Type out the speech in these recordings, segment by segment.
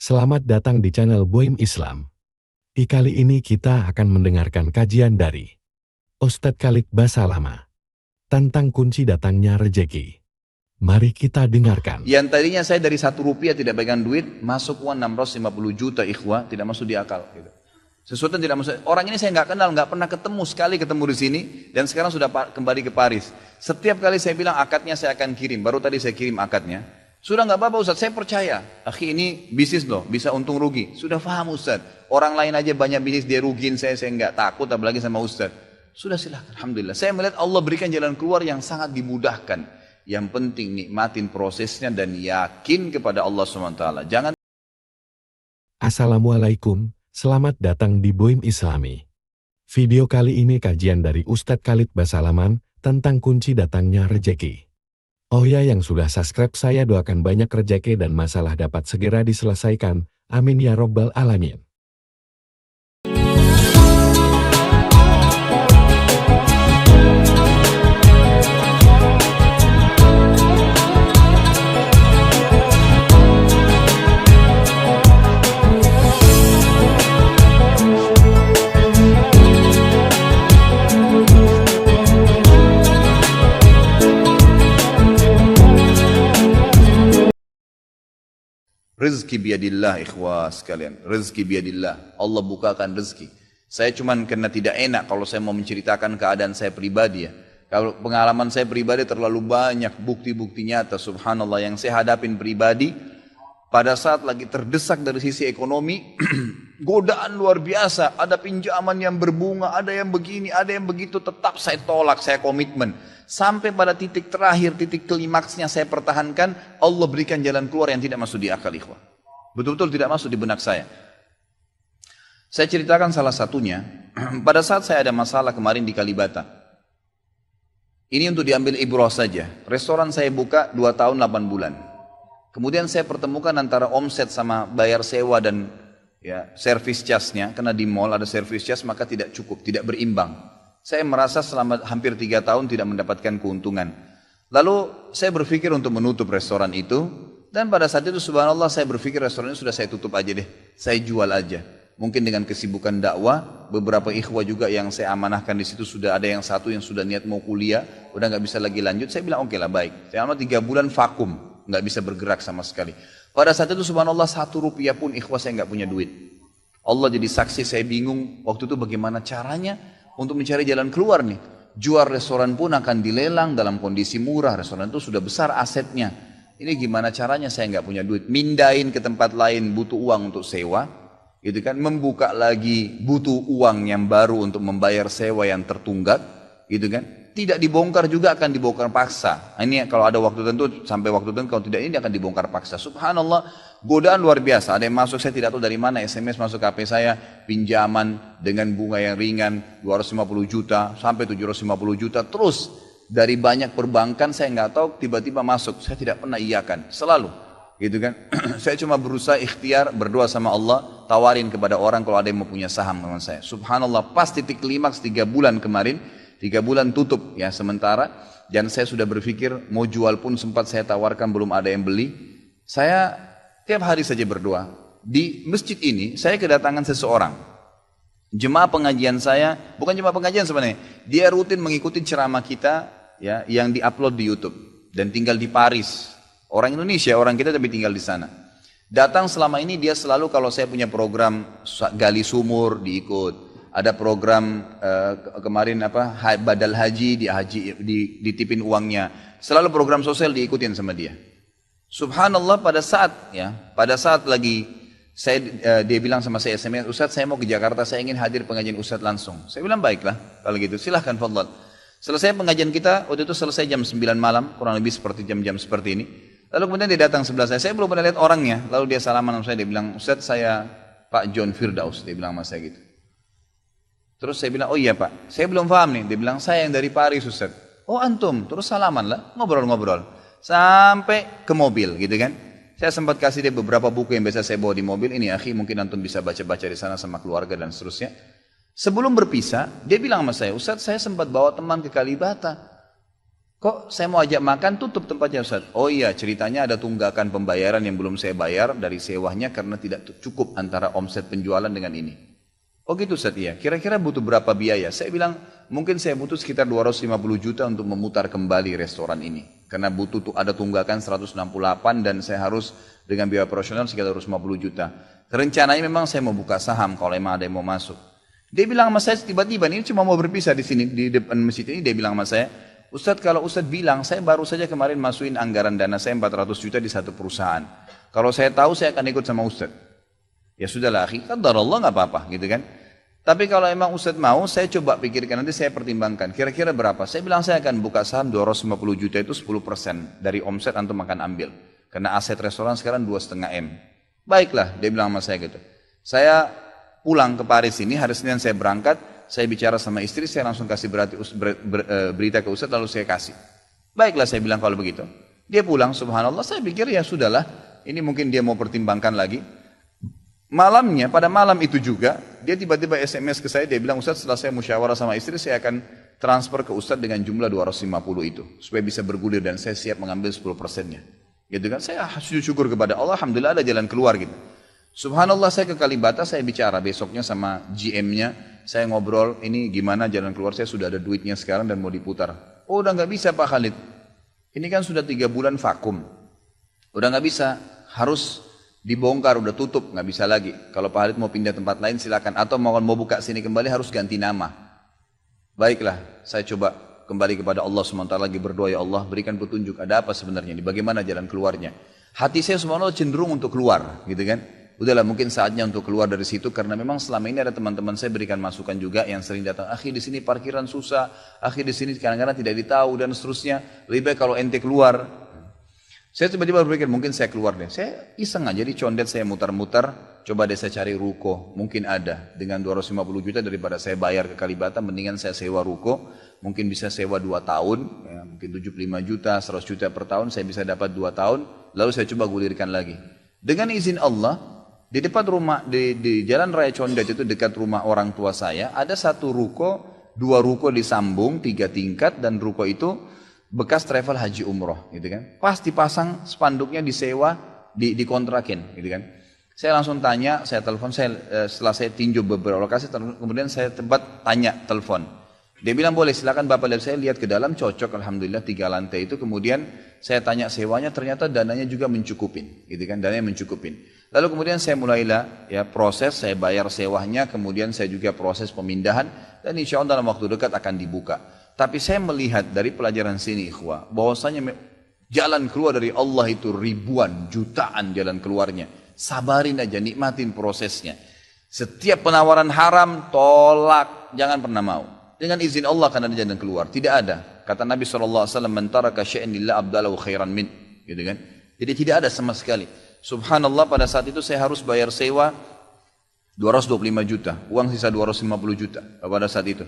Selamat datang di channel Boim Islam. Kali ini kita akan mendengarkan kajian dari Ustadz Khalid Basalamah tentang kunci datangnya rejeki. Mari kita dengarkan. Yang tadinya saya dari Rp1 tidak pegang duit, masuk uang 650 juta ikhwah, tidak masuk di akal. Gitu. Sesuatu yang tidak masuk. Orang ini saya nggak kenal, nggak pernah ketemu, sekali ketemu di sini, dan sekarang sudah kembali ke Paris. Setiap kali saya bilang akadnya saya akan kirim, baru tadi saya kirim akadnya. Sudah nggak apa-apa Ustaz, saya percaya. Akhi ini bisnis loh, bisa untung rugi. Sudah paham Ustaz. Orang lain aja banyak bisnis dia rugiin saya nggak takut, apalagi sama Ustaz. Sudah silahkan, Alhamdulillah. Saya melihat Allah berikan jalan keluar yang sangat dimudahkan. Yang penting nikmatin prosesnya dan yakin kepada Allah SWT. Jangan. Assalamualaikum, selamat datang di Boim Islami. Video kali ini kajian dari Ustadz Khalid Basalaman tentang kunci datangnya rejeki. Oh ya, yang sudah subscribe saya doakan banyak rejeki dan masalah dapat segera diselesaikan. Amin ya robbal alamin. Rezeki biadillah ikhwah sekalian. Rezeki biadillah. Allah bukakan rezeki. Saya cuman karena tidak enak kalau saya mau menceritakan keadaan saya pribadi ya. Kalau pengalaman saya pribadi terlalu banyak bukti-bukti nyata subhanallah yang saya hadapin pribadi. Pada saat lagi terdesak dari sisi ekonomi, godaan luar biasa. Ada pinjaman yang berbunga, ada yang begini, ada yang begitu. Tetap saya tolak, saya komitmen. Sampai pada titik terakhir, titik klimaksnya saya pertahankan, Allah berikan jalan keluar yang tidak masuk di akal ikhwah. Betul-betul tidak masuk di benak saya. Saya ceritakan salah satunya, pada saat saya ada masalah kemarin di Kalibata. Ini untuk diambil ibrah saja. Restoran saya buka 2 tahun 8 bulan. Kemudian saya pertemukan antara omset sama bayar sewa dan ya, service charge-nya. Karena di mall ada service charge maka tidak cukup, tidak berimbang. Saya merasa selama hampir 3 tahun tidak mendapatkan keuntungan. Lalu saya berpikir untuk menutup restoran itu. Dan pada saat itu subhanallah saya berpikir restoran itu sudah saya tutup aja deh. Saya jual aja. Mungkin dengan kesibukan dakwah, beberapa ikhwah juga yang saya amanahkan di situ sudah ada yang satu yang sudah niat mau kuliah, udah nggak bisa lagi lanjut. Saya bilang oke lah baik. Selama 3 bulan vakum, nggak bisa bergerak sama sekali. Pada saat itu subhanallah Rp1 pun ikhwah saya nggak punya duit. Allah jadi saksi, saya bingung waktu itu bagaimana caranya untuk mencari jalan keluar nih. Jual restoran pun akan dilelang dalam kondisi murah. Restoran itu sudah besar asetnya. Ini gimana caranya, saya nggak punya duit. Mindahin ke tempat lain butuh uang untuk sewa. Gitu kan. Membuka lagi butuh uang yang baru untuk membayar sewa yang tertunggak. Gitu kan. Tidak dibongkar juga akan dibongkar paksa. Ini kalau ada waktu tentu, sampai waktu tentu, kalau tidak ini akan dibongkar paksa. Subhanallah, godaan luar biasa. Ada yang masuk, saya tidak tahu dari mana, SMS masuk ke HP saya, pinjaman dengan bunga yang ringan, 250 juta, sampai 750 juta, terus dari banyak perbankan, saya nggak tahu, tiba-tiba masuk, saya tidak pernah iyakan, selalu. Gitu kan. Saya cuma berusaha ikhtiar, berdoa sama Allah, tawarin kepada orang kalau ada yang mau punya saham dengan saya. Subhanallah, pas titik klimaks 3 bulan kemarin, 3 bulan tutup ya sementara, dan saya sudah berpikir mau jual pun sempat saya tawarkan belum ada yang beli. Saya tiap hari saja berdoa. Di masjid ini saya kedatangan seseorang. Jemaah pengajian saya, bukan jemaah pengajian sebenarnya. Dia rutin mengikuti ceramah kita ya yang diupload di YouTube dan tinggal di Paris. Orang Indonesia, orang kita tapi tinggal di sana. Datang selama ini dia selalu kalau saya punya program gali sumur diikut. Ada program kemarin badal haji, ditipin uangnya. Selalu program sosial diikutin sama dia. Subhanallah pada saat lagi dia bilang sama saya SMS, Ustaz saya mau ke Jakarta, saya ingin hadir pengajian Ustaz langsung. Saya bilang baiklah kalau gitu silahkan fadhal. Selesai pengajian kita, waktu itu selesai jam 9 malam, kurang lebih seperti jam-jam seperti ini. Lalu kemudian dia datang sebelah saya belum pernah lihat orangnya. Lalu dia salaman sama saya, dia bilang Ustaz saya Pak John Firdaus, dia bilang sama saya gitu. Terus saya bilang, oh iya Pak, saya belum paham nih. Dia bilang, saya yang dari Paris Ustaz. Oh antum, terus salaman lah, ngobrol-ngobrol. Sampai ke mobil gitu kan. Saya sempat kasih dia beberapa buku yang biasa saya bawa di mobil. Ini akhi, mungkin antum bisa baca-baca di sana sama keluarga dan seterusnya. Sebelum berpisah, dia bilang sama saya, Ustaz saya sempat bawa teman ke Kalibata. Kok saya mau ajak makan, tutup tempatnya Ustaz. Oh iya, ceritanya ada tunggakan pembayaran yang belum saya bayar dari sewanya karena tidak cukup antara omset penjualan dengan ini. Oh gitu Ustaz, iya. Kira-kira butuh berapa biaya? Saya bilang, mungkin saya butuh sekitar 250 juta untuk memutar kembali restoran ini. Karena butuh ada tunggakan 168 dan saya harus dengan biaya operasional sekitar 250 juta. Rencananya memang saya mau buka saham kalau emang ada yang mau masuk. Dia bilang sama saya tiba-tiba, ini cuma mau berpisah di sini, di depan masjid ini, dia bilang sama saya, Ustadz, kalau Ustadz bilang, saya baru saja kemarin masukin anggaran dana saya 400 juta di satu perusahaan. Kalau saya tahu, saya akan ikut sama Ustadz. Ya sudahlah, akhi, qadar Allah nggak apa-apa, gitu kan. Tapi kalau emang Ustadz mau, saya coba pikirkan, nanti saya pertimbangkan. Kira-kira berapa? Saya bilang, saya akan buka saham 250 juta itu 10% dari omset antum akan ambil. Karena aset restoran sekarang 2,5 M. Baiklah, dia bilang sama saya gitu. Saya pulang ke Paris ini, hari Senin saya berangkat, saya bicara sama istri, saya langsung kasih berita ke Ustadz, lalu saya kasih. Baiklah, saya bilang kalau begitu. Dia pulang, subhanallah, saya pikir ya sudahlah, ini mungkin dia mau pertimbangkan lagi. Malamnya, pada malam itu juga, dia tiba-tiba SMS ke saya, dia bilang, Ustadz, setelah saya musyawarah sama istri, saya akan transfer ke Ustadz dengan jumlah 250 itu, supaya bisa bergulir dan saya siap mengambil 10%-nya. Gitu kan, saya sujud syukur kepada Allah, alhamdulillah ada jalan keluar gitu. Subhanallah, saya ke Kalibata, saya bicara besoknya sama GM-nya, saya ngobrol, ini gimana jalan keluar, saya sudah ada duitnya sekarang dan mau diputar. Oh udah nggak bisa Pak Khalid, ini kan sudah 3 bulan vakum, udah nggak bisa, harus dibongkar, udah tutup, nggak bisa lagi. Kalau Pak Khalid mau pindah tempat lain silakan, atau mau buka sini kembali harus ganti nama. Baiklah, saya coba kembali kepada Allah SWT lagi berdoa, ya Allah berikan petunjuk, ada apa sebenarnya ini, bagaimana jalan keluarnya. Hati saya subhanallah cenderung untuk keluar, gitu kan. Udahlah mungkin saatnya untuk keluar dari situ karena memang selama ini ada teman-teman saya berikan masukan juga yang sering datang, akhi di sini parkiran susah, akhi di sini kadang-kadang tidak ditahu dan seterusnya, lebih baik kalau ente keluar. Saya tiba-tiba berpikir mungkin saya keluar deh, saya iseng aja di condet saya mutar-mutar, coba deh saya cari ruko, mungkin ada dengan 250 juta daripada saya bayar ke Kalibata, mendingan saya sewa ruko, mungkin bisa sewa 2 tahun, ya, mungkin 75 juta, 100 juta per tahun, saya bisa dapat 2 tahun, lalu saya coba gulirkan lagi. Dengan izin Allah, di depan rumah, di Jalan Raya Condet itu dekat rumah orang tua saya, ada 1 ruko, 2 ruko disambung, 3 tingkat, dan ruko itu bekas travel haji umroh, gitu kan. Pas dipasang spanduknya disewa, dikontrakin, gitu kan. Saya langsung tanya, saya telepon, setelah saya tinjau beberapa lokasi, kemudian saya tanya telepon. Dia bilang boleh, silakan Bapak lihat, saya lihat ke dalam, cocok, alhamdulillah 3 lantai itu, kemudian saya tanya sewanya, ternyata dananya juga mencukupin, gitu kan, dananya mencukupin. Lalu kemudian saya mulailah ya proses, saya bayar sewanya, kemudian saya juga proses pemindahan, dan insya Allah dalam waktu dekat akan dibuka. Tapi saya melihat dari pelajaran sini ikhwah, bahwasanya jalan keluar dari Allah itu ribuan, jutaan jalan keluarnya. Sabarin aja, nikmatin prosesnya. Setiap penawaran haram, tolak, jangan pernah mau. Dengan izin Allah akan ada jalan keluar. Tidak ada. Kata Nabi SAW, "Man taraka syai'an lillah abdalahu khairan min." Gitu kan? Jadi tidak ada sama sekali. Subhanallah, pada saat itu saya harus bayar sewa 225 juta, uang sisa 250 juta pada saat itu.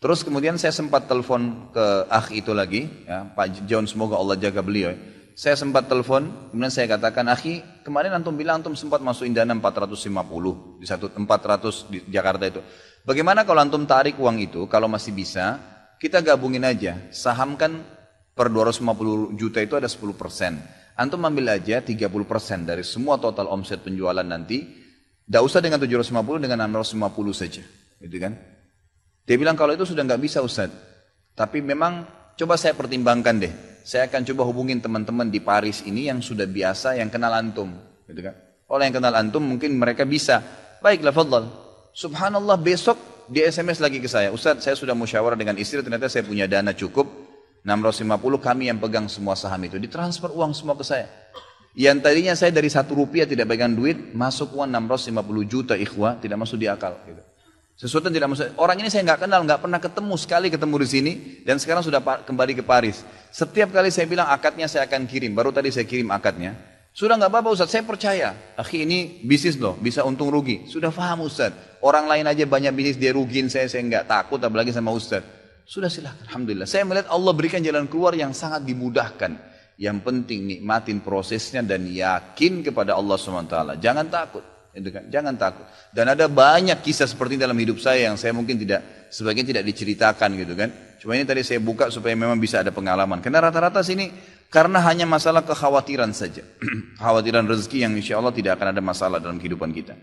Terus kemudian saya sempat telepon ke akhi itu lagi, ya, Pak John, semoga Allah jaga beliau. Saya sempat telepon, kemudian saya katakan, akhi, kemarin antum bilang antum sempat masukin dana 450 di 400 di Jakarta itu. Bagaimana kalau antum tarik uang itu, kalau masih bisa, kita gabungin aja, saham kan per 250 juta itu ada 10%. Antum ambil aja 30% dari semua total omset penjualan nanti, tidak usah dengan 750, dengan 650 saja, gitu kan? Dia bilang kalau itu sudah nggak bisa Ustaz, tapi memang coba saya pertimbangkan deh. Saya akan coba hubungin teman-teman di Paris ini yang sudah biasa, yang kenal antum, gitu kan? Kalau yang kenal antum mungkin mereka bisa. Baiklah, fadhal. Subhanallah, besok dia SMS lagi ke saya, Ustaz, saya sudah musyawarah dengan istri, ternyata saya punya dana cukup. 650, kami yang pegang semua saham itu, ditransfer uang semua ke saya. Yang tadinya saya dari 1 rupiah tidak pegang duit, masuk uang 650 juta ikhwah, tidak masuk di akal. Gitu. Sesuatu yang tidak masuk. Orang ini saya nggak kenal, nggak pernah ketemu, sekali ketemu di sini, dan sekarang sudah kembali ke Paris. Setiap kali saya bilang akadnya saya akan kirim, baru tadi saya kirim akadnya. Sudah nggak apa-apa Ustaz, saya percaya. Akhi ini bisnis loh, bisa untung rugi. Sudah paham Ustaz. Orang lain aja banyak bisnis dia rugiin saya nggak takut, apalagi sama Ustaz. Sudah silakan, alhamdulillah. Saya melihat Allah berikan jalan keluar yang sangat dimudahkan. Yang penting nikmatin prosesnya dan yakin kepada Allah SWT. Jangan takut. Gitu kan? Jangan takut. Dan ada banyak kisah seperti ini dalam hidup saya yang saya mungkin tidak, sebagian tidak diceritakan gitu kan. Cuma ini tadi saya buka supaya memang bisa ada pengalaman. Karena rata-rata sini karena hanya masalah kekhawatiran saja. Kekhawatiran rezeki yang insya Allah tidak akan ada masalah dalam kehidupan kita.